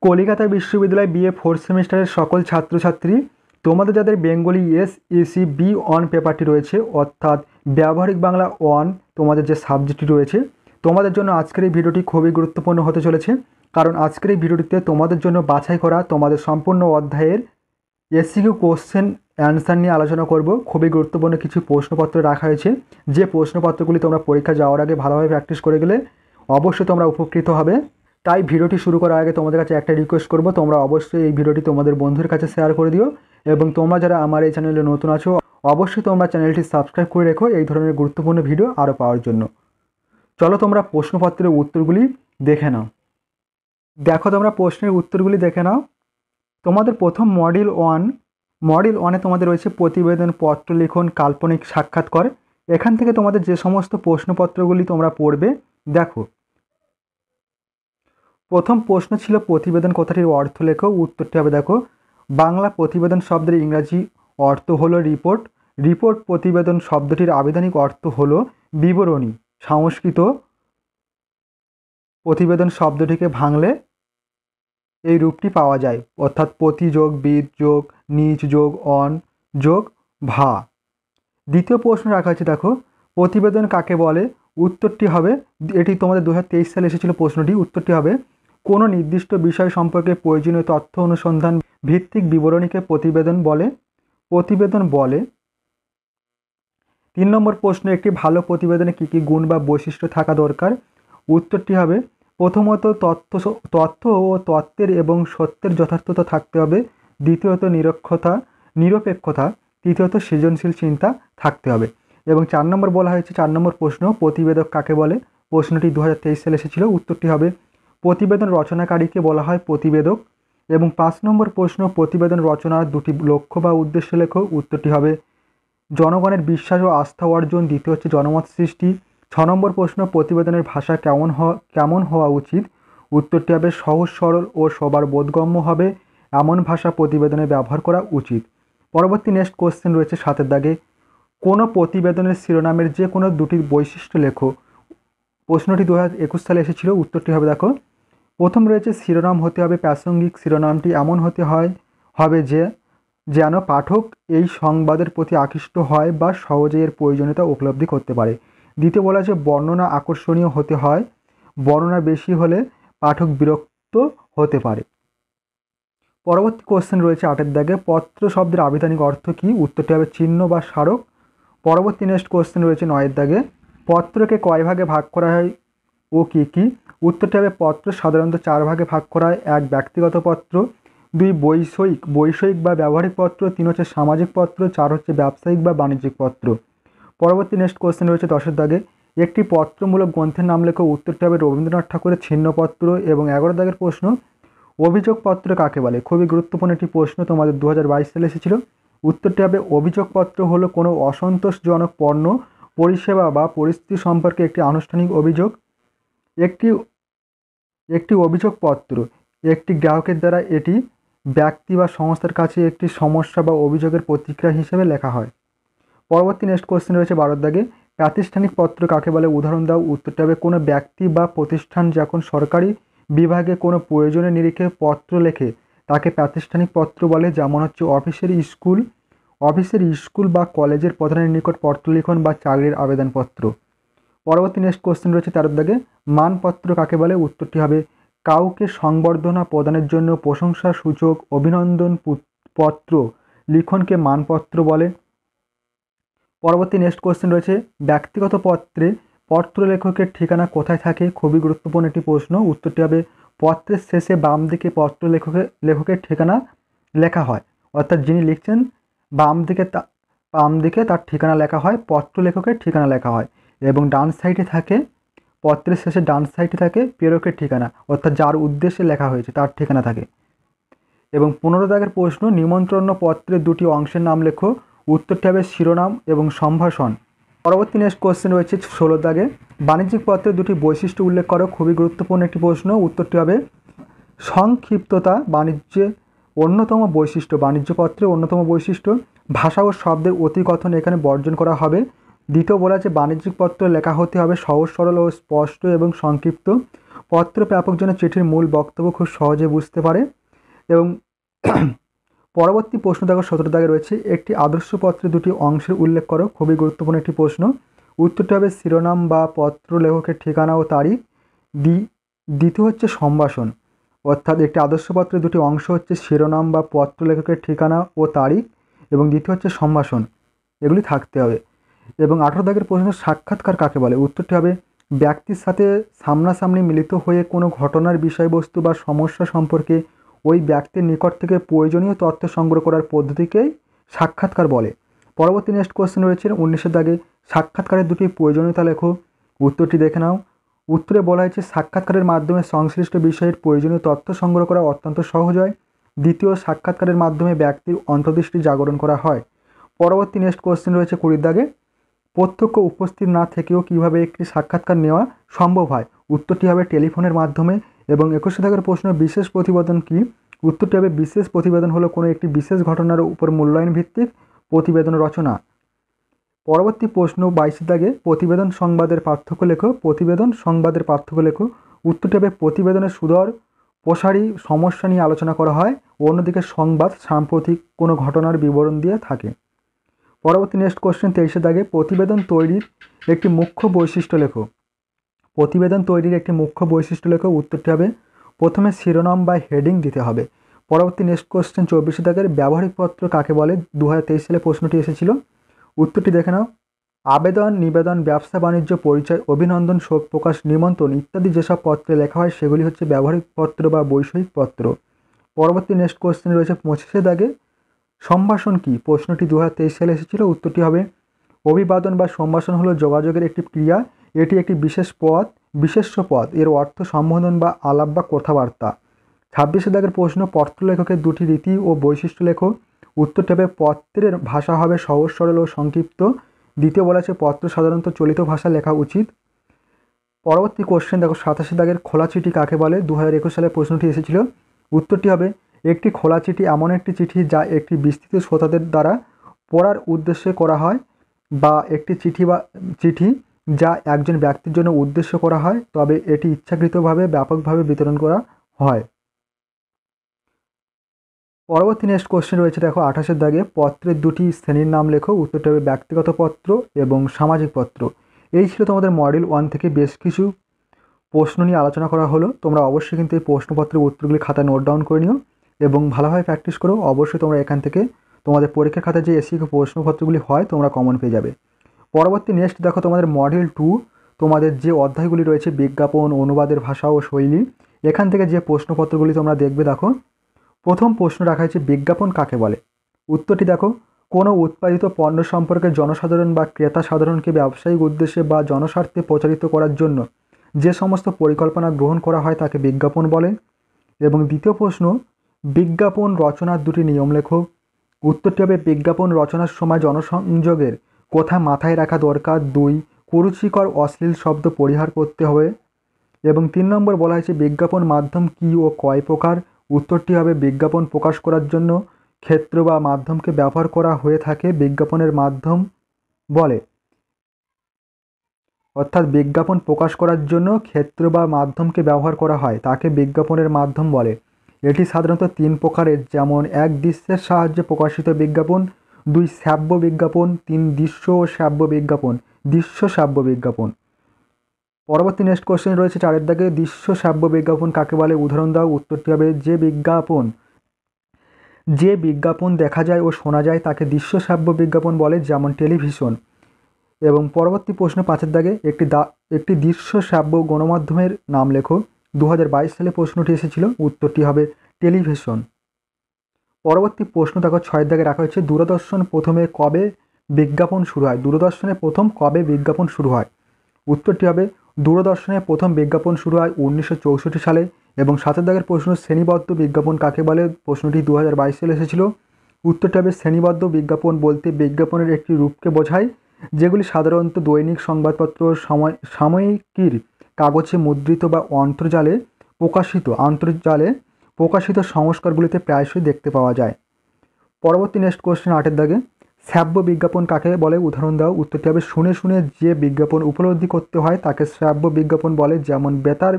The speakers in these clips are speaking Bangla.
কলিকাতা বিশ্ববিদ্যালয় বিএ ফোর্থ সেমিস্টারের সকল ছাত্রছাত্রী, তোমাদের যাদের বেঙ্গলি এসইসি বি1 পেপারটি রয়েছে, অর্থাৎ ব্যবহারিক বাংলা 1 তোমাদের যে সাবজেক্টটি রয়েছে, তোমাদের জন্য আজকের এই ভিডিওটি খুবই গুরুত্বপূর্ণ হতে চলেছে। কারণ আজকের এই ভিডিওটিতে তোমাদের জন্য বাছাই করা তোমাদের সম্পূর্ণ অধ্যায়ের এসসিকিউ কোশ্চেন অ্যান্সার নিয়ে আলোচনা করব। খুবই গুরুত্বপূর্ণ কিছু প্রশ্নপত্র রাখা হয়েছে, যে প্রশ্নপত্রগুলি তোমরা পরীক্ষা যাওয়ার আগে ভালোভাবে প্র্যাকটিস করে গেলে অবশ্যই তোমরা উপকৃত হবে। তাই ভিডিওটি শুরু করার আগে তোমাদের কাছে একটা রিকোয়েস্ট করব, তোমরা অবশ্যই এই ভিডিওটি তোমাদের বন্ধুর কাছে শেয়ার করে দিও এবং তোমরা যারা আমার এই চ্যানেলে নতুন আছো অবশ্যই তোমরা চ্যানেলটি সাবস্ক্রাইব করে রেখো এই ধরনের গুরুত্বপূর্ণ ভিডিও আরও পাওয়ার জন্য। চলো তোমরা প্রশ্নপত্রের উত্তরগুলি দেখে নাও। দেখো তোমরা প্রশ্নের উত্তরগুলি দেখে নাও। তোমাদের প্রথম মডিউল 1-এ তোমাদের রয়েছে প্রতিবেদন, পত্র লিখন, কাল্পনিক সাক্ষাৎকার। এখান থেকে তোমাদের যে সমস্ত প্রশ্নপত্রগুলি তোমরা পড়বে, দেখো প্রথম প্রশ্ন ছিল প্রতিবেদন কথাটির অর্থ লেখো। উত্তরটি হবে দেখো, বাংলা প্রতিবেদন শব্দের ইংরাজি অর্থ হলো রিপোর্ট। রিপোর্ট প্রতিবেদন শব্দটির আবিধানিক অর্থ হলো বিবরণী। সংস্কৃত প্রতিবেদন শব্দটিকে ভাঙলে এই রূপটি পাওয়া যায়, অর্থাৎ প্রতি যোগ বিদ যোগ নিচ যোগ অন যোগ ভা। দ্বিতীয় প্রশ্ন রাখা হয়েছে, দেখো প্রতিবেদন কাকে বলে। উত্তরটি হবে, এটি তোমাদের 2023 সালে এসেছিল প্রশ্নটি। উত্তরটি হবে, কোনো নির্দিষ্ট বিষয় সম্পর্কে প্রয়োজনীয় তথ্য অনুসন্ধান ভিত্তিক বিবরণীকে প্রতিবেদন বলে। প্রতিবেদন বলে। 3 নম্বর প্রশ্ন, একটি ভালো প্রতিবেদনে কী কী গুণ বা বৈশিষ্ট্য থাকা দরকার। উত্তরটি হবে, প্রথমত তথ্য ও তত্ত্বের এবং সত্যের যথার্থতা থাকতে হবে। দ্বিতীয়ত নিরপেক্ষতা। তৃতীয়ত সৃজনশীল চিন্তা থাকতে হবে। এবং 4 নম্বর বলা হয়েছে, 4 নম্বর প্রশ্ন, প্রতিবেদক কাকে বলে। প্রশ্নটি 2023 সালে এসেছিল। উত্তরটি হবে, প্রতিবেদন রচনাকারীকে বলা হয় প্রতিবেদক। এবং 5 নম্বর প্রশ্ন, প্রতিবেদন রচনার দুটি লক্ষ্য বা উদ্দেশ্য লেখো। উত্তরটি হবে, জনগণের বিশ্বাস ও আস্থা অর্জন। দ্বিতীয় হচ্ছে জনমত সৃষ্টি। 6 নম্বর প্রশ্ন, প্রতিবেদনের ভাষা কেমন হওয়া উচিত। উত্তরটি হবে, সহজ সরল ও সবার বোধগম্য হবে এমন ভাষা প্রতিবেদনে ব্যবহার করা উচিত। পরবর্তী নেক্সট কোশ্চেন রয়েছে 7 দাগে, কোনো প্রতিবেদনের শিরোনামের যে কোনো দুটি বৈশিষ্ট্য লেখো। প্রশ্নটি 2021 সালে এসেছিল। উত্তরটি হবে দেখো, প্রথম রয়েছে শিরোনাম হতে হবে প্রাসঙ্গিক। শিরোনামটি এমন হতে হবে যে যেন পাঠক এই সংবাদের প্রতি আকৃষ্ট হয় বা সহজে এর প্রয়োজনীয়তা উপলব্ধি করতে পারে। দ্বিতীয় বলা আছে, বর্ণনা আকর্ষণীয় হতে হয়। বর্ণনা বেশি হলে পাঠক বিরক্ত হতে পারে। পরবর্তী কোশ্চেন রয়েছে 8 দাগে, পত্র শব্দের আবিধানিক অর্থ কী। উত্তরটি হবে চিহ্ন বা স্মারক। পরবর্তী নেক্সট কোশ্চেন রয়েছে 9 দাগে, পত্রকে কয় ভাগে ভাগ করা হয় ও কী কী। উত্তরটি হবে, পত্র সাধারণত 4 ভাগে ভাগ করা হয়। 1 ব্যক্তিগত পত্র, 2 বৈষয়িক বা ব্যবহারিক পত্র, 3 হচ্ছে সামাজিক পত্র, 4 হচ্ছে ব্যবসায়িক বা বাণিজ্যিক পত্র। পরবর্তী নেক্সট কোশ্চেন রয়েছে 10 দাগে, একটি পত্রমূলক গ্রন্থের নাম লেখো। উত্তরটি হবে রবীন্দ্রনাথ ঠাকুরের ছিন্নপত্র। এবং 11 দাগের প্রশ্ন, অভিযোগপত্র কাকে বলে। খুবই গুরুত্বপূর্ণ একটি প্রশ্ন, তোমাদের 2022 সালে এসেছিল। উত্তরটি হবে, অভিযোগপত্র হলো কোনো অসন্তোষজনক পণ্য, পরিষেবা বা পরিস্থিতি সম্পর্কে একটি আনুষ্ঠানিক অভিযোগ। একটি অভিযোগপত্র একটি গ্রাহকের দ্বারা এটি ব্যক্তি বা সংস্থার কাছে একটি সমস্যা বা অভিযোগের প্রতিক্রিয়া হিসেবে লেখা হয়। পরবর্তী নেক্সট কোশ্চেন রয়েছে 12 দাগে, প্রাতিষ্ঠানিক পত্র কাকে বলে। উদাহরণ দাও। উত্তরটি হবে, কোনো ব্যক্তি বা প্রতিষ্ঠান যখন সরকারি বিভাগে কোনো প্রয়োজনের নিরিখে পত্র লেখে তাকে প্রাতিষ্ঠানিক পত্র বলে। যেমন হচ্ছে অফিসের স্কুল বা কলেজের প্রধানের নিকট পত্র লিখন বা চাকরির আবেদনপত্র। পরবর্তী নেক্সট কোশ্চেন রয়েছে 13 দাগে, মানপত্র কাকে বলে। উত্তরটি হবে, কাউকে সংবর্ধনা প্রদানের জন্য প্রশংসা সূচক অভিনন্দন পত্র লিখনকে মানপত্র বলে। পরবর্তী নেক্সট কোশ্চেন রয়েছে, ব্যক্তিগত পত্রে পত্র লেখকের ঠিকানা কোথায় থাকে। খুবই গুরুত্বপূর্ণ একটি প্রশ্ন। উত্তরটি হবে, পত্রের শেষে বাম দিকে পত্র লেখকের ঠিকানা লেখা হয়, অর্থাৎ যিনি লিখছেন বাম দিকে তার ঠিকানা লেখা হয়, পত্র লেখকের ঠিকানা লেখা হয়। এবং ডান সাইডে থাকে, পত্রের শেষে ডান সাইডে থাকে প্রেরকের ঠিকানা, অর্থাৎ যার উদ্দেশ্যে লেখা হয়েছে তার ঠিকানা থাকে। এবং 15 দাগের প্রশ্ন, নিমন্ত্রণ পত্রের দুটি অংশের নাম লেখো। উত্তরটি হবে শিরোনাম এবং সম্ভাষণ। পরবর্তী নেক্সট কোশ্চেন রয়েছে 16 দাগে, বাণিজ্যিক পত্রের দুটি বৈশিষ্ট্য উল্লেখ করো। খুবই গুরুত্বপূর্ণ একটি প্রশ্ন। উত্তরটি হবে, সংক্ষিপ্ততা বাণিজ্যের অন্যতম বৈশিষ্ট্য। বাণিজ্যপত্রের অন্যতম বৈশিষ্ট্য। ভাষা ও শব্দের অতিকথন এখানে বর্জন করা হবে। দ্বিতীয় বলা আছে, বাণিজ্যিক পত্র লেখা হতে হবে সহজ সরল ও স্পষ্ট এবং সংক্ষিপ্ত। পত্র প্রাপক যেন চিঠির মূল বক্তব্য খুব সহজে বুঝতে পারে। এবং পরবর্তী প্রশ্ন দেখো 17 দাগে রয়েছে, একটি আদর্শ পত্রে দুটি অংশের উল্লেখ করো। খুবই গুরুত্বপূর্ণ একটি প্রশ্ন। উত্তরটি হবে শিরোনাম বা পত্র লেখকের ঠিকানা ও তারিখ। দ্বিতীয় হচ্ছে সম্ভাষণ, অর্থাৎ একটি আদর্শ পত্রের দুটি অংশ হচ্ছে শিরোনাম বা পত্র লেখকের ঠিকানা ও তারিখ, এবং দ্বিতীয় হচ্ছে সম্ভাষণ। এগুলি থাকতে হবে। এবং 18 দাগের প্রশ্ন, সাক্ষাৎকার কাকে বলে? উত্তরটি হবে ব্যক্তির সাথে সামনাসামনি মিলিত হয়ে কোনো ঘটনার বিষয়বস্তু বা সমস্যা সম্পর্কে ওই ব্যক্তির নিকট থেকে প্রয়োজনীয় তথ্য সংগ্রহ করার পদ্ধতিকেই সাক্ষাৎকার বলে। পরবর্তী নেক্সট কোশ্চেন রয়েছে 19 দাগে, সাক্ষাৎকারের দুটি প্রয়োজনীয়তা লেখো। উত্তরটি দেখে নাও। উত্তরে বলা হয়েছে সাক্ষাৎকারের মাধ্যমে সংশ্লিষ্ট বিষয়ের প্রয়োজনীয় তথ্য সংগ্রহ করা অত্যন্ত সহজ হয়। দ্বিতীয়, সাক্ষাৎকারের মাধ্যমে ব্যক্তির অন্তর্দৃষ্টি জাগরণ করা হয়। পরবর্তী নেক্সট কোশ্চেন রয়েছে 20 দাগে, প্রত্যক্ষ উপস্থিত না থেকেও কিভাবে একটি সাক্ষাৎকার নেওয়া সম্ভব হয়? উত্তরটি হবে টেলিফোনের মাধ্যমে। এবং 21 দাগের প্রশ্ন, বিশেষ প্রতিবেদন কি? উত্তরটি হবে বিশেষ প্রতিবেদন হলো কোনো একটি বিশেষ ঘটনার উপর মূল্যায়ন ভিত্তিক প্রতিবেদন রচনা। পরবর্তী প্রশ্ন 22 দাগে, প্রতিবেদন সংবাদের পার্থক্য লেখো। প্রতিবেদন সংবাদের পার্থক্য লেখো। উত্তরটি হবে প্রতিবেদনের সুদূর প্রসারী সমস্যা নিয়ে আলোচনা করা হয়, অন্যদিকে সংবাদ সাম্প্রতিক কোনো ঘটনার বিবরণ দিয়ে থাকে। পরবর্তী নেক্সট কোশ্চেন 23 দাগে, প্রতিবেদন তৈরির একটি মুখ্য বৈশিষ্ট্য লেখো। প্রতিবেদন তৈরির একটি মুখ্য বৈশিষ্ট্য লেখো। উত্তরটি হবে প্রথমে শিরোনাম বা হেডিং দিতে হবে। পরবর্তী নেক্সট কোশ্চেন 24 দাগের, ব্যবহারিক পত্র কাকে বলে? 2023 সালে প্রশ্নটি এসেছিল। উত্তরটি দেখে নাও। আবেদন, নিবেদন, ব্যবসা বাণিজ্য, পরিচয়, অভিনন্দন, শোক প্রকাশ, নিমন্ত্রণ ইত্যাদি যেসব পত্রে লেখা হয় সেগুলি হচ্ছে ব্যবহারিক পত্র বা বৈষয়িক পত্র। পরবর্তী নেক্সট কোশ্চেন রয়েছে 25 দাগে, সম্ভাষণ কি? প্রশ্নটি 2023 সালে এসেছিল। উত্তরটি হবে অভিবাদন বা সম্ভাষণ হলো যোগাযোগের একটি ক্রিয়া। এটি একটি বিশেষ্য পদ। এর অর্থ সম্বোধন বা আলাপ বা কথাবার্তা। 26 দাগের প্রশ্ন, পত্র লেখকের দুটি রীতি ও বৈশিষ্ট্য লেখো। উত্তরটি হবে পত্রের ভাষা হবে সহজ সরল ও সংক্ষিপ্ত। দ্বিতীয় বলা আছে পত্র সাধারণত চলিত ভাষা লেখা উচিত। পরবর্তী কোশ্চেন দেখো 27 দাগের, খোলা চিঠি কাকে বলে? 2021 সালে প্রশ্নটি এসেছিল। উত্তরটি হবে একটি খোলা চিঠি এমন একটি চিঠি যা একটি বিস্তৃত শ্রোতাদের দ্বারা পড়ার উদ্দেশ্যে করা হয়, বা একটি চিঠি যা একজন ব্যক্তির জন্য উদ্দেশ্য করা হয়, তবে এটি ইচ্ছাকৃতভাবে ব্যাপকভাবে বিতরণ করা হয়। পরবর্তী নেক্সট কোশ্চেন রয়েছে দেখো 28 দাগে, পত্রের দুটি শ্রেণীর নাম লেখো। উত্তরটি হবে ব্যক্তিগত পত্র এবং সামাজিক পত্র। এই ছিল তোমাদের মডেল 1 থেকে বেশ কিছু প্রশ্ন নিয়ে আলোচনা করা হলো। তোমরা অবশ্যই কিন্তু এই প্রশ্নপত্রের উত্তরগুলি খাতায় নোট ডাউন করে নিও এবং ভালোভাবে প্র্যাকটিস করো। অবশ্যই তোমরা এখান থেকে তোমাদের পরীক্ষার খাতায় যে এসিকিউ প্রশ্নপত্রগুলি হয় তোমরা কমন পেয়ে যাবে। পরবর্তী নেক্সট দেখো তোমাদের মডেল 2, তোমাদের যে অধ্যায়গুলি রয়েছে বিজ্ঞাপন, অনুবাদের ভাষা ও শৈলী, এখান থেকে যে প্রশ্নপত্রগুলি তোমরা দেখবে দেখো। প্রথম প্রশ্ন রাখা হয়েছে বিজ্ঞাপন কাকে বলে? উত্তরটি দেখো, কোনো উৎপাদিত পণ্য সম্পর্কে জনসাধারণ বা ক্রেতা সাধারণকে ব্যবসায়িক উদ্দেশ্যে বা জনস্বার্থে প্রচারিত করার জন্য যে সমস্ত পরিকল্পনা গ্রহণ করা হয় তাকে বিজ্ঞাপন বলে। এবং দ্বিতীয় প্রশ্ন, বিজ্ঞাপন রচনার দুটি নিয়ম লেখো। উত্তরটি হবে বিজ্ঞাপন রচনার সময় জনসংযোগের কথা মাথায় রাখা দরকার। 2, কুরুচিকর অশ্লীল শব্দ পরিহার করতে হবে। এবং 3 নম্বর বলা হয়েছে বিজ্ঞাপন মাধ্যম কী ও কয় প্রকার? উত্তরটি হবে বিজ্ঞাপন প্রকাশ করার জন্য ক্ষেত্র বা মাধ্যমকে ব্যবহার করা হয়ে থাকে বিজ্ঞাপনের মাধ্যম বলে। অর্থাৎ বিজ্ঞাপন প্রকাশ করার জন্য ক্ষেত্র বা মাধ্যমকে ব্যবহার করা হয় তাকে বিজ্ঞাপনের মাধ্যম বলে। এটি সাধারণত 3 প্রকারের, যেমন 1, দৃশ্যের সাহায্যে প্রকাশিত বিজ্ঞাপন, 2, শ্রাব্য বিজ্ঞাপন, 3, দৃশ্য ও শ্রাব্য বিজ্ঞাপন, দৃশ্য শ্রাব্য বিজ্ঞাপন। পরবর্তী নেক্সট কোশ্চেন রয়েছে 4 দাগে, দৃশ্য শ্রাব্য বিজ্ঞাপন কাকে বলে? উদাহরণ দাও। উত্তরটি হবে যে বিজ্ঞাপন দেখা যায় ও শোনা যায় তাকে দৃশ্য শ্রাব্য বিজ্ঞাপন বলে, যেমন টেলিভিশন। এবং পরবর্তী প্রশ্ন 5 দাগে, একটি দৃশ্য শ্রাব্য গণমাধ্যমের নাম লেখো। 2022 সালে প্রশ্নটি এসেছিল। উত্তরটি হবে টেলিভিশন। পরবর্তী প্রশ্ন দেখো 6 দাগে রাখা হয়েছে, দূরদর্শন প্রথমে কবে বিজ্ঞাপন শুরু হয়? দূরদর্শনে প্রথম কবে বিজ্ঞাপন শুরু হয়? উত্তরটি হবে দূরদর্শনে প্রথম বিজ্ঞাপন শুরু হয় 1964 সালে। এবং 7 দাগের প্রশ্ন, শ্রেণীবদ্ধ বিজ্ঞাপন কাকে বলে? প্রশ্নটি 2022 সালে এসেছিল। উত্তরটি হবে শ্রেণীবদ্ধ বিজ্ঞাপন বলতে বিজ্ঞাপনের একটি রূপকে বোঝায় যেগুলি সাধারণত দৈনিক সংবাদপত্র, সাময়িকীর কাগজে মুদ্রিত বা আন্তর্জালে প্রকাশিত সংস্করণগুলিতে প্রায়শই দেখতে পাওয়া যায়। পরবর্তী নেক্সট কোশ্চেন 8 দাগে, শ্রাব্য বিজ্ঞাপন কাকে বলে? উদাহরণ দাও। উত্তরটি হবে শুনে শুনে যে বিজ্ঞাপন উপলব্ধি করতে হয় তাকে শ্রাব্য বিজ্ঞাপন বলে, যেমন বেতার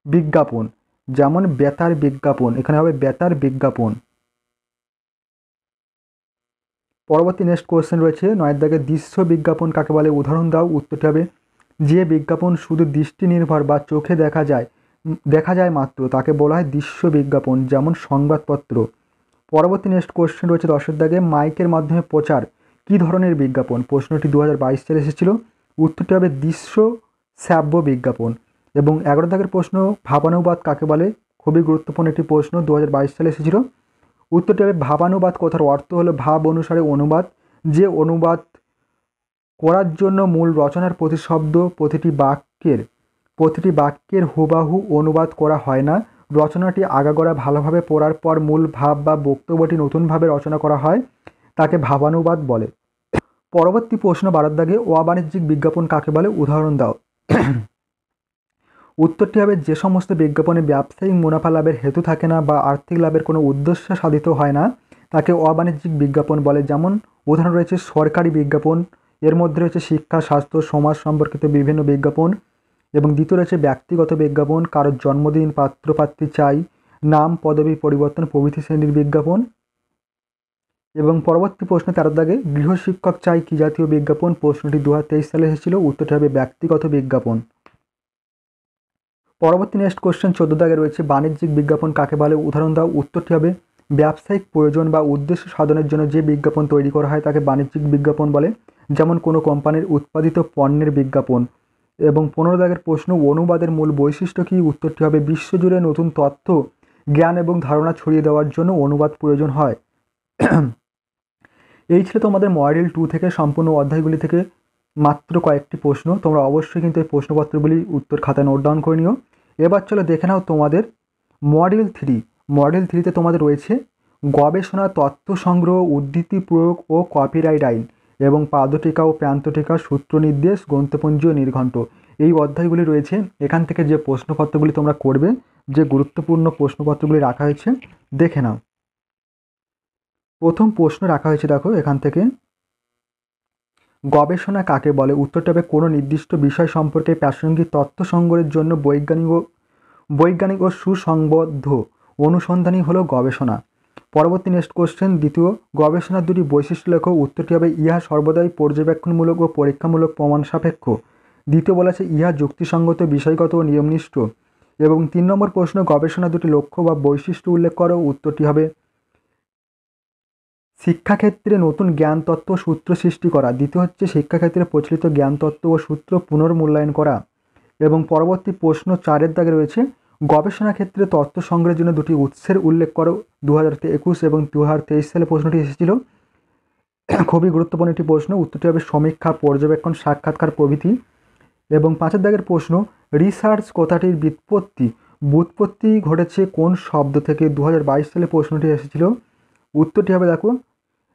বিজ্ঞাপন, যেমন বেতার বিজ্ঞাপন, এখানে হবে বেতার বিজ্ঞাপন। পরবর্তী নেক্সট কোয়েশ্চেন রয়েছে 9 দাগে দৃশ্য বিজ্ঞাপন কাকে বলে, উদাহরণ দাও। উত্তরটি হবে যে বিজ্ঞাপন শুধু দৃষ্টি নির্ভর বা চোখে দেখা যায় মাত্র তাকে বলা হয় দৃশ্য বিজ্ঞাপন, যেমন সংবাদপত্র। পরবর্তী নেক্সট কোয়েশ্চেন রয়েছে 10 দাগে মাইকের মাধ্যমে প্রচার কী ধরনের বিজ্ঞাপন, প্রশ্নটি 2022 সালে এসেছিল। উত্তরটি হবে দৃশ্য শ্রাব্য বিজ্ঞাপন। এবং 11 দাগের প্রশ্ন ভাবানুবাদ কাকে বলে, খুবই গুরুত্বপূর্ণ একটি প্রশ্ন, 2022 সালে এসেছিল। উত্তরটি হবে ভাবানুবাদ কথার অর্থ হলো ভাব অনুসারে অনুবাদ, যে অনুবাদ করার জন্য মূল রচনার প্রতিশব্দ প্রতিটি বাক্যের হুবাহু অনুবাদ করা হয় না, রচনাটি আগাগোড়া ভালোভাবে পড়ার পর মূল ভাব বা বক্তব্যটি নতুনভাবে রচনা করা হয়, তাকে ভাবানুবাদ বলে। পরবর্তী প্রশ্ন 12 দাগে অবাণিজ্যিক বিজ্ঞাপন কাকে বলে, উদাহরণ দাও। উত্তরটি হবে যে সমস্ত বিজ্ঞাপনে ব্যবসায়িক মুনাফা লাভের হেতু থাকে না বা আর্থিক লাভের কোনো উদ্দেশ্য সাধিত হয় না, তাকে অবাণিজ্যিক বিজ্ঞাপন বলে। যেমন উদাহরণ রয়েছে সরকারি বিজ্ঞাপন, এর মধ্যে রয়েছে শিক্ষা, স্বাস্থ্য, সমাজ সম্পর্কিত বিভিন্ন বিজ্ঞাপন। এবং দ্বিতীয় রয়েছে ব্যক্তিগত বিজ্ঞাপন, কারোর জন্মদিন, পাত্রপাত্রী চাই, নাম পদবি পরিবর্তন প্রভৃতি শ্রেণীর বিজ্ঞাপন। এবং পরবর্তী প্রশ্ন 13 দাগে গৃহশিক্ষক চাই কী জাতীয় বিজ্ঞাপন, প্রশ্নটি 2023 সালে এসেছিল। উত্তরটি হবে ব্যক্তিগত বিজ্ঞাপন। পরবর্তী নেক্সট কোশ্চেন 14 দাগে রয়েছে বাণিজ্যিক বিজ্ঞাপন কাকে বলে, উদাহরণ দাও। উত্তরটি হবে ব্যবসায়িক প্রয়োজন বা উদ্দেশ্য সাধনের জন্য যে বিজ্ঞাপন তৈরি করা হয় তাকে বাণিজ্যিক বিজ্ঞাপন বলে, যেমন কোনো কোম্পানির উৎপাদিত পণ্যের বিজ্ঞাপন। এবং 15 দাগের প্রশ্ন অনুবাদের মূল বৈশিষ্ট্য কী, উত্তরটি হবে বিশ্বজুড়ে নতুন তথ্য, জ্ঞান এবং ধারণা ছড়িয়ে দেওয়ার জন্য অনুবাদ প্রয়োজন হয়। এই ছিল তোমাদের মডেল 2 থেকে সম্পূর্ণ অধ্যায়গুলি থেকে মাত্র কয়েকটি প্রশ্ন। তোমরা অবশ্যই কিন্তু এই প্রশ্নপত্রগুলি উত্তর খাতায় নোট ডাউন করে নিও। এবার চলো দেখে নাও তোমাদের মডেল 3। মডেল 3তে তোমাদের রয়েছে গবেষণা, তথ্য সংগ্রহ, উদ্ধৃতি প্রয়োগ ও কপিরাইট আইন, এবং পাদটিকা ও প্রান্তটিকা, সূত্র নির্দেশ, গ্রন্থপঞ্জি ও নির্ঘণ্ট। এই অধ্যায়গুলি রয়েছে। এখান থেকে যে প্রশ্নপত্রগুলি তোমরা করবে, যে গুরুত্বপূর্ণ প্রশ্নপত্রগুলি রাখা হয়েছে দেখে নাও। প্রথম প্রশ্ন রাখা হয়েছে, দেখো এখান থেকে, গবেষণা কাকে বলে, উত্তরটা হবে কোনো নির্দিষ্ট বিষয় সম্পর্কে প্রাসঙ্গিক তথ্য সংগ্রহের জন্য বৈজ্ঞানিক ও সুসংবদ্ধ অনুসন্ধানই হলো গবেষণা। পরবর্তী নেক্সট কোশ্চেন, দ্বিতীয়, গবেষণার দুটি বৈশিষ্ট্য লেখো। উত্তরটি হবে ইহা সর্বদাই পর্যবেক্ষণমূলক ও পরীক্ষামূলক প্রমাণ সাপেক্ষ। দ্বিতীয় বলা আছে ইহা যুক্তিসঙ্গত, বিষয়গত ও নিয়মনিষ্ঠ। এবং 3 নম্বর প্রশ্ন, গবেষণা দুটি লক্ষ্য বা বৈশিষ্ট্য উল্লেখ করো। উত্তরটি হবে শিক্ষাক্ষেত্রে নতুন জ্ঞান তত্ত্ব সূত্র সৃষ্টি করা। দ্বিতীয় হচ্ছে শিক্ষাক্ষেত্রে প্রচলিত জ্ঞান তত্ত্ব ও সূত্র পুনর্মূল্যায়ন করা। এবং পরবর্তী প্রশ্ন 4 দাগে রয়েছে গবেষণা ক্ষেত্রে তথ্য সংগ্রহের জন্য দুটি উৎসের উল্লেখ করো। 2021 এবং 2023 সালে প্রশ্নটি এসেছিল। খুবই গুরুত্বপূর্ণ একটি প্রশ্ন। উত্তরটি হবে সমীক্ষা, পর্যবেক্ষণ, সাক্ষাৎকার প্রভৃতি। এবং 5 দাগের প্রশ্ন, রিসার্চ কথাটির ব্যুৎপত্তি ঘটেছে কোন শব্দ থেকে। 2022 সালে প্রশ্নটি এসেছিল। উত্তরটি হবে, দেখো,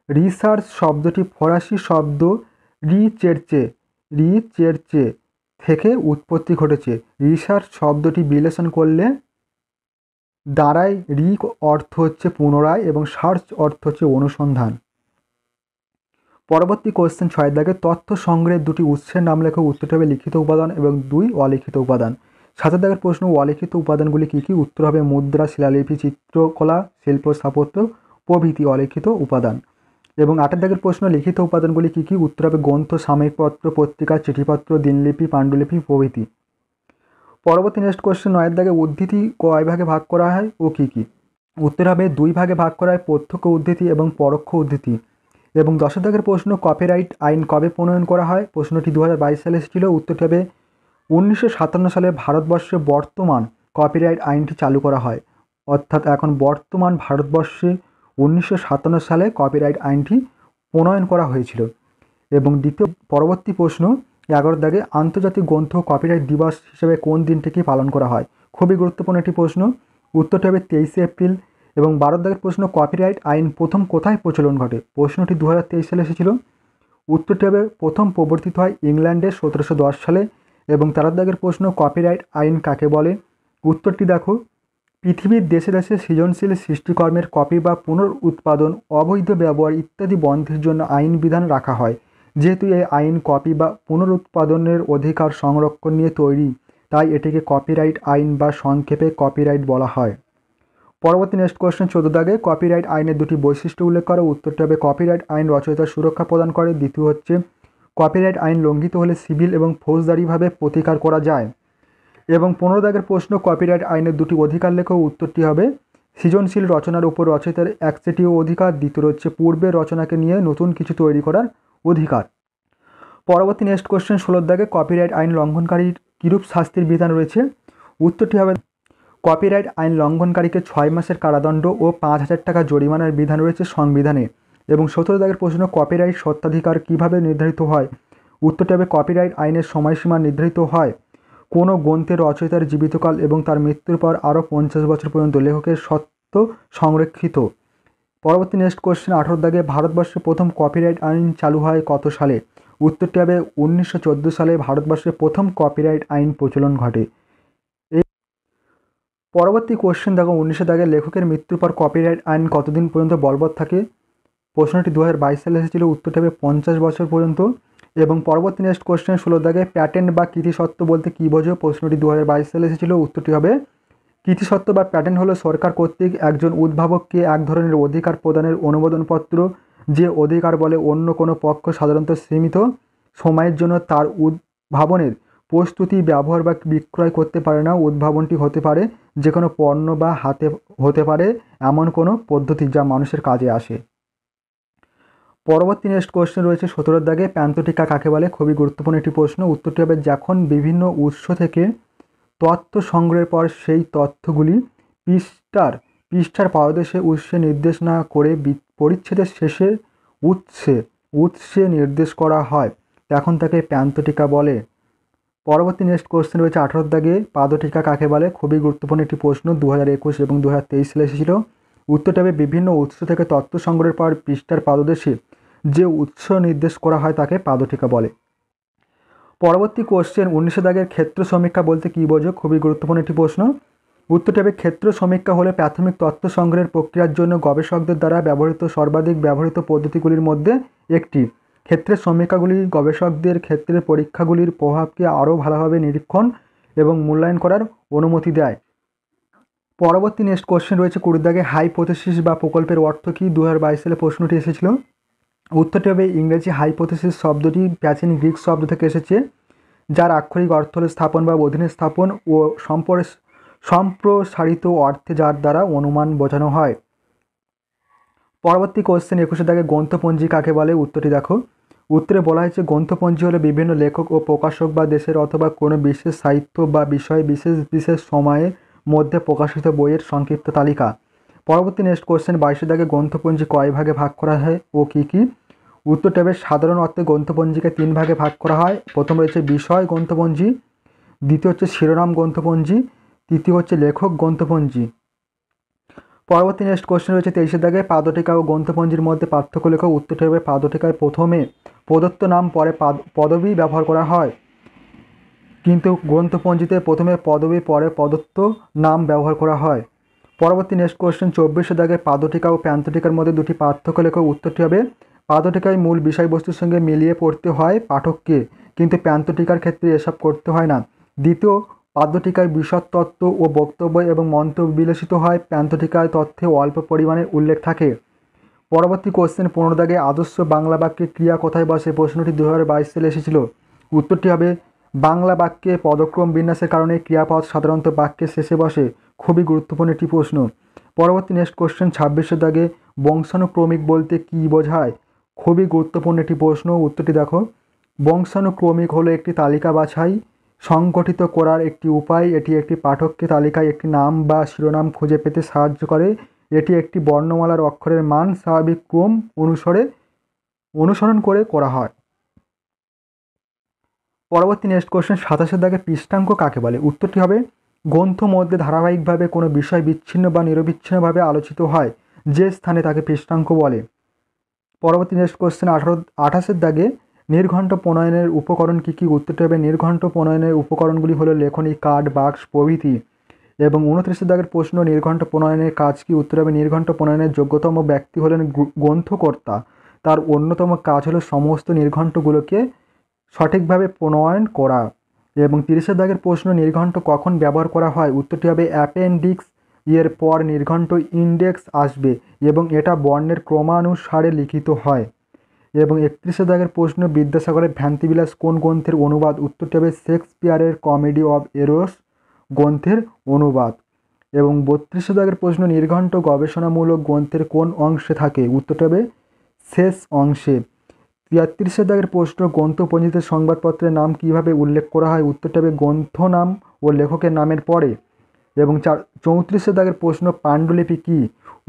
রিসার্চ শব্দটি ফরাসি শব্দ রিচেরচে থেকে উৎপত্তি ঘটেছে। রিসার্চ শব্দটি বিশ্লেষণ করলে দাঁড়ায় অর্থ হচ্ছে পুনরায় এবং সার্চ অর্থ হচ্ছে অনুসন্ধান। পরবর্তী কোশ্চেন 6 দাগে তথ্য সংগ্রহের দুটি উৎসের নাম লেখো। উত্তরটি হবে লিখিত উপাদান এবং 2 অলিখিত উপাদান। 7 দাগের প্রশ্ন, অলিখিত উপাদানগুলি কী কী। উত্তর হবে মুদ্রা, শিলালিপি, চিত্রকলা, শিল্প স্থাপত্য প্রভৃতি অলিখিত উপাদান। এবং 8 দাগের প্রশ্ন, লিখিত উপাদানগুলি কী কী। উত্তর হবে গ্রন্থ, সাময়িকপত্র, পত্রিকা, চিঠিপত্র, দিনলিপি, পাণ্ডুলিপি প্রভৃতি। পরবর্তী নেক্সট কোশ্চেন 9 দাগে উদ্ধৃতি কয় ভাগে ভাগ করা হয় ও কী কী। উত্তর হবে 2 ভাগে ভাগ করা হয়, প্রত্যক্ষ উদ্ধৃতি এবং পরোক্ষ উদ্ধৃতি। এবং 10 দাগের প্রশ্ন, কপিরাইট আইন কবে প্রণয়ন করা হয়। প্রশ্নটি 2022 সালে এসেছিল। উত্তরটি হবে 1957 সালে ভারতবর্ষে বর্তমান কপিরাইট আইনটি চালু করা হয়। অর্থাৎ এখন বর্তমান ভারতবর্ষে 1957 সালে কপিরাইট আইনটি প্রণয়ন করা হয়েছিল। এবং পরবর্তী প্রশ্ন 11 দাগে আন্তর্জাতিক গ্রন্থ কপিরাইট দিবস হিসেবে কোন দিনটিকে পালন করা হয়। খুবই গুরুত্বপূর্ণ একটি প্রশ্ন। উত্তরটি হবে 23 এপ্রিল। এবং 12 দাগের প্রশ্ন, কপিরাইট আইন প্রথম কোথায় প্রচলন ঘটে। প্রশ্নটি 2023 সালে এসেছিল। উত্তরটি হবে প্রথম প্রবর্তিত হয় ইংল্যান্ডে 1710 সালে। এবং 13 দাগের প্রশ্ন, কপিরাইট আইন কাকে বলে। উত্তরটি দেখো, পৃথিবীর দেশে দেশে সৃজনশীল সৃষ্টিকর্মের কপি বা পুনরুৎপাদন, অবৈধ ব্যবহার ইত্যাদি বন্ধের জন্য আইন বিধান রাখা হয়। যেহেতু এই আইন কপি বা পুনরুৎপাদনের অধিকার সংরক্ষণ নিয়ে তৈরি, তাই এটিকে কপিরাইট আইন বা সংক্ষেপে কপিরাইট বলা হয়। পরবর্তী নেক্সট কোয়েশ্চেন 14 দাগে কপিরাইট আইনের দুটি বৈশিষ্ট্য উল্লেখ করো। উত্তরটি হবে কপিরাইট আইন রচয়িতার সুরক্ষা প্রদান করে। দ্বিতীয় হচ্ছে কপিরাইট আইন লঙ্ঘিত হলে সিভিল এবং ফৌজদারিভাবে প্রতিকার করা যায়। এবং 15 দাগের প্রশ্ন কপিরাইট আইনের দুটি অধিকার লেখো। উত্তরটি হবে সৃজনশীল রচনার উপর রচয়িতার একচেটিয়া অধিকার। দ্বিতীয় হচ্ছে পূর্বের রচনাকে নিয়ে নতুন কিছু তৈরি করার অধিকার। পরবর্তী নেক্সট কোয়েশ্চেন 16 দাগে কপিরাইট আইন লঙ্ঘনকারীর কিরূপ শাস্তির বিধান রয়েছে। উত্তরটি হবে কপিরাইট আইন লঙ্ঘনকারীকে 6 মাসের কারাদণ্ড ও 5,000 টাকা জরিমানার বিধান রয়েছে সংবিধানে। এবং 17 দাগের প্রশ্ন কপিরাইট স্বত্বাধিকার কিভাবে নির্ধারিত হয়। উত্তরটি হবে কপিরাইট আইনের সময়সীমা নির্ধারিত হয় কোনো গ্রন্থের রচয়িতার জীবিতকাল এবং তার মৃত্যুর পর আরও 50 বছর পর্যন্ত লেখকের স্বত্ব সংরক্ষিত। পরবর্তী নেক্সট কোয়েশ্চেন 18 দাগে ভারতবর্ষে প্রথম কপিরাইট আইন চালু হয় কত সালে। উত্তরটি হবে 1914 সালে ভারতবর্ষে প্রথম কপিরাইট আইন প্রচলন ঘটে। পরবর্তী কোয়েশ্চেন দেখো 19 দাগে লেখকের মৃত্যুর পর কপিরাইট আইন কতদিন পর্যন্ত বলবৎ থাকে। প্রশ্নটি 2022 সালে এসেছিল। উত্তরটি হবে 50 বছর পর্যন্ত। এবং পরবর্তী নেক্সট কোয়েশ্চেন 16 দাগে প্যাটেন্ট বা কৃতিসত্ত্ব বলতে কী বোঝো। প্রশ্নটি 2022 সালে এসেছিল। উত্তরটি হবে কৃতিসত্ত্ব বা প্যাটেন্ট হলো সরকার কর্তৃক একজন উদ্ভাবককে এক ধরনের অধিকার প্রদানের অনুমোদনপত্র, যে অধিকার বলে অন্য কোনো পক্ষ সাধারণত সীমিত সময়ের জন্য তার উদ্ভাবনের প্রস্তুতি, ব্যবহার বা বিক্রয় করতে পারে না। উদ্ভাবনটি হতে পারে যে কোনো পণ্য বা হাতে হতে পারে এমন কোনো পদ্ধতি যা মানুষের কাজে আসে। পরবর্তী নেক্সট কোয়েশ্চেন রয়েছে 17 দাগে প্যান্থটিকা কাকে বলে। খুবই গুরুত্বপূর্ণ একটি প্রশ্ন। উত্তরটি হবে যখন বিভিন্ন উৎস থেকে তথ্য সংগ্রহের পর সেই তথ্যগুলি পৃষ্ঠার পাদদেশে উৎসে নির্দেশ না করে পরিচ্ছেদের শেষে উৎসে নির্দেশ করা হয়, তখন তাকে প্যান্থটিকা বলে। পরবর্তী নেক্সট কোয়েশ্চেন রয়েছে 18 দাগে পাদটিকা কাকে বলে। খুবই গুরুত্বপূর্ণ একটি প্রশ্ন। 2021 এবং 2023 সালে এসেছিল। উত্তরটি হবে বিভিন্ন উৎস থেকে তথ্য সংগ্রহের পর পৃষ্ঠার পাদদেশে যে উৎস নির্দেশ করা হয় তাকে পাদটিকা বলে। পরবর্তী কোয়েশ্চেন 19 দাগের ক্ষেত্র সমীক্ষা বলতে কী বোঝো। খুবই গুরুত্বপূর্ণ একটি প্রশ্ন। উত্তরটি হবে ক্ষেত্র সমীক্ষা হলে প্রাথমিক তথ্য সংগ্রহের প্রক্রিয়ার জন্য গবেষকদের দ্বারা ব্যবহৃত সর্বাধিক ব্যবহৃত পদ্ধতিগুলির মধ্যে একটি। ক্ষেত্রের সমীক্ষাগুলি গবেষকদের ক্ষেত্রের পরীক্ষাগুলির প্রভাবকে আরও ভালোভাবে নিরীক্ষণ এবং মূল্যায়ন করার অনুমতি দেয়। পরবর্তী নেক্সট কোয়েশ্চেন রয়েছে 20 দাগে হাইপোথেসিস বা প্রকল্পের অর্থ কী। 2022 সালে প্রশ্নটি এসেছিল। উত্তরটি হবে ইংরেজি হাইপোথেসিস শব্দটি প্রাচীন গ্রিক শব্দ থেকে এসেছে, যার আক্ষরিক অর্থ হল স্থাপন বা অধীনে স্থাপন ও সম্প্রসারিত অর্থে যার দ্বারা অনুমান বোঝানো হয়। পরবর্তী কোয়েশ্চেন 21 দাগে গ্রন্থপঞ্জি কাকে বলে। উত্তরটি দেখো। উত্তরে বলা হয়েছে গ্রন্থপঞ্জি হলো বিভিন্ন লেখক ও প্রকাশক বা দেশের অথবা কোনো বিশেষ সাহিত্য বা বিষয়ে বিশেষ সময়ের মধ্যে প্রকাশিত বইয়ের সংক্ষিপ্ত তালিকা। পরবর্তী নেক্সট কোয়েশ্চেন 22 দাগে গ্রন্থপঞ্জি কয় ভাগে ভাগ করা হয় ও কী কী। উত্তরটি হবে সাধারণ অর্থে গ্রন্থপঞ্জিকে 3 ভাগে ভাগ করা হয়। প্রথম রয়েছে বিষয় গ্রন্থপঞ্জি, দ্বিতীয় হচ্ছে শিরোনাম গ্রন্থপঞ্জি, তৃতীয় হচ্ছে লেখক গ্রন্থপঞ্জি। পরবর্তী নেক্সট কোয়েশ্চেন রয়েছে 23 দাগে পাদটিকা ও গ্রন্থপঞ্জির মধ্যে পার্থক্য লেখো। উত্তরটি হবে পাদটিকায় প্রথমে প্রদত্ত নাম পরে পদবী ব্যবহার করা হয়, কিন্তু গ্রন্থপঞ্জিতে প্রথমে পদবী পরে প্রদত্ত নাম ব্যবহার করা হয়। পরবর্তী নেক্সট কোয়েশ্চেন 24 দাগে পাদটিকা ও প্যান্থটিকার মধ্যে দুটি পার্থক্য লেখো। উত্তরটি হবে পাদটিকায় মূল বিষয়বস্তুর সঙ্গে মিলিয়ে পড়তে হয় পাঠককে, কিন্তু প্যান্থটিকার ক্ষেত্রে এসব করতে হয় না। দ্বিতীয়, পাদ্যটিকায় বিশদ তত্ত্ব ও বক্তব্য এবং মন্তব্য বিলেসিত হয়, প্যান্থটিকায় তথ্যে অল্প পরিমাণে উল্লেখ থাকে। পরবর্তী কোয়েশ্চেন 15 দাগে আদর্শ বাংলা বাক্যে ক্রিয়া কোথায় বসে। প্রশ্নটি 2022 সালে এসেছিল। উত্তরটি হবে বাংলা বাক্যে পদক্রম বিন্যাসের কারণে ক্রিয়াপদ সাধারণত বাক্যের শেষে বসে। খুবই গুরুত্বপূর্ণ একটি প্রশ্ন। পরবর্তী নেক্সট কোয়েশ্চেন 26 দাগে বংশানুক্রমিক বলতে কী বোঝায়। খুবই গুরুত্বপূর্ণ একটি প্রশ্ন। উত্তরটি দেখো। বংশানুক্রমিক হলো একটি তালিকা বাছাই সংগঠিত করার একটি উপায়। এটি একটি পাঠককে তালিকায় একটি নাম বা শিরোনাম খুঁজে পেতে সাহায্য করে। এটি একটি বর্ণমালার অক্ষরের মান স্বাভাবিক ক্রম অনুসরণ করে করা হয়। পরবর্তী নেক্সট কোয়েশ্চেন 27 দাগে পৃষ্ঠাঙ্ক কাকে বলে। উত্তরটি হবে গ্রন্থ মধ্যে ধারাবাহিকভাবে কোনো বিষয় বিচ্ছিন্ন বা নিরবিচ্ছিন্নভাবে আলোচিত হয় যে স্থানে তাকে পৃষ্ঠাঙ্ক বলে। পরবর্তী নেক্সট কোয়েশ্চেন 28 দাগে নির্ঘণ্ট প্রণয়নের উপকরণ কী কী। উত্তরটি হবে নির্ঘণ্ট প্রণয়নের উপকরণগুলি হলো লেখনী, কাঠ, বাক্স প্রভৃতি। এবং 29 দাগের প্রশ্ন নির্ঘণ্ট প্রণয়নের কাজ কি। উত্তর হবে নির্ঘণ্ট প্রণয়নের যোগ্যতম ব্যক্তি হলেন গ্রন্থকর্তা। তার অন্যতম কাজ হলো সমস্ত নির্ঘণ্টগুলোকে সঠিকভাবে প্রণয়ন করা। এবং 30 দাগের প্রশ্ন, নির্ঘণ্ট কখন ব্যবহার করা হয়? উত্তরটি হবে অ্যাপেন্ডিক্স এর পর নির্ঘণ্ট ইন্ডেক্স আসবে এবং এটা বর্ণের ক্রমানুসারে লিখিত হয়। এবং 31 দাগের প্রশ্ন, বিদ্যাসাগরের ভ্রান্তিবিলাস কোন গ্রন্থের অনুবাদ? উত্তরটি হবে শেক্সপিয়ারের কমেডি অফ এরোস গ্রন্থের অনুবাদ। এবং 32 দাগের প্রশ্ন, নির্ঘণ্ট গবেষণামূলক গ্রন্থের কোন অংশে থাকে? উত্তরটি হবে শেষ অংশে। 33 দাগের প্রশ্ন, গ্রন্থপঞ্জিতে সংবাদপত্রের নাম কিভাবে উল্লেখ করা হয়? উত্তরটি হবে গ্রন্থ নাম ও লেখকের নামের পরে। এবং 34 দাগের প্রশ্ন, পাণ্ডুলিপি কী?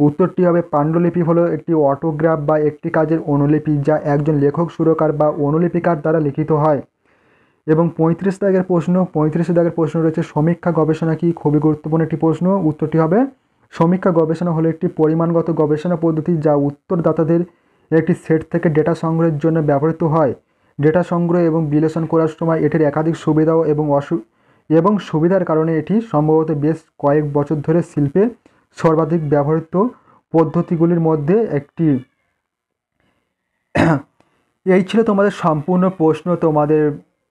উত্তরটি হবে পাণ্ডুলিপি হলো একটি অটোগ্রাফ বা একটি কাজের অনুলিপি যা একজন লেখক, সুরকার বা অনুলিপিকার দ্বারা লিখিত হয়। এবং 35 দাগের প্রশ্ন রয়েছে, সমীক্ষা গবেষণা কি? খুবই গুরুত্বপূর্ণ একটি প্রশ্ন। উত্তরটি হবে সমীক্ষা গবেষণা হলো একটি পরিমাণগত গবেষণা পদ্ধতি যা উত্তরদাতাদের একটি সেট থেকে ডেটা সংগ্রহের জন্য ব্যবহৃত হয়। ডেটা সংগ্রহ এবং বিশ্লেষণ করার সময় এটির একাধিক সুবিধা এবং সুবিধার কারণে এটি সম্ভবত বেশ কয়েক বছর ধরে শিল্পে সর্বাধিক ব্যবহৃত পদ্ধতিগুলির মধ্যে একটি। এই ছিল তোমাদের সম্পূর্ণ প্রশ্ন, তোমাদের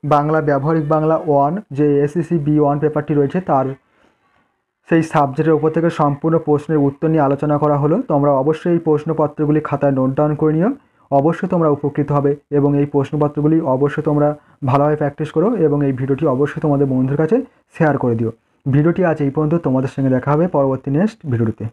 বাংলা ব্যবহারিক বাংলা 1 যে এসএসসি B1 পেপারটি রয়েছে তার সেই সাবজেক্টের উপর থেকে সম্পূর্ণ প্রশ্নের উত্তর নিয়ে আলোচনা করা হলো। তোমরা অবশ্যই এই প্রশ্নপত্রগুলি খাতায় নোট ডাউন করে নিও, অবশ্যই তোমরা উপকৃত হবে এবং এই প্রশ্নপত্রগুলি অবশ্যই তোমরা ভালোভাবে প্র্যাকটিস করো এবং এই ভিডিওটি অবশ্যই তোমাদের বন্ধুদের কাছে শেয়ার করে দিও। ভিডিওটি আজ এই পর্যন্ত, তোমাদের সঙ্গে দেখা হবে পরবর্তী নেক্সট ভিডিওতে।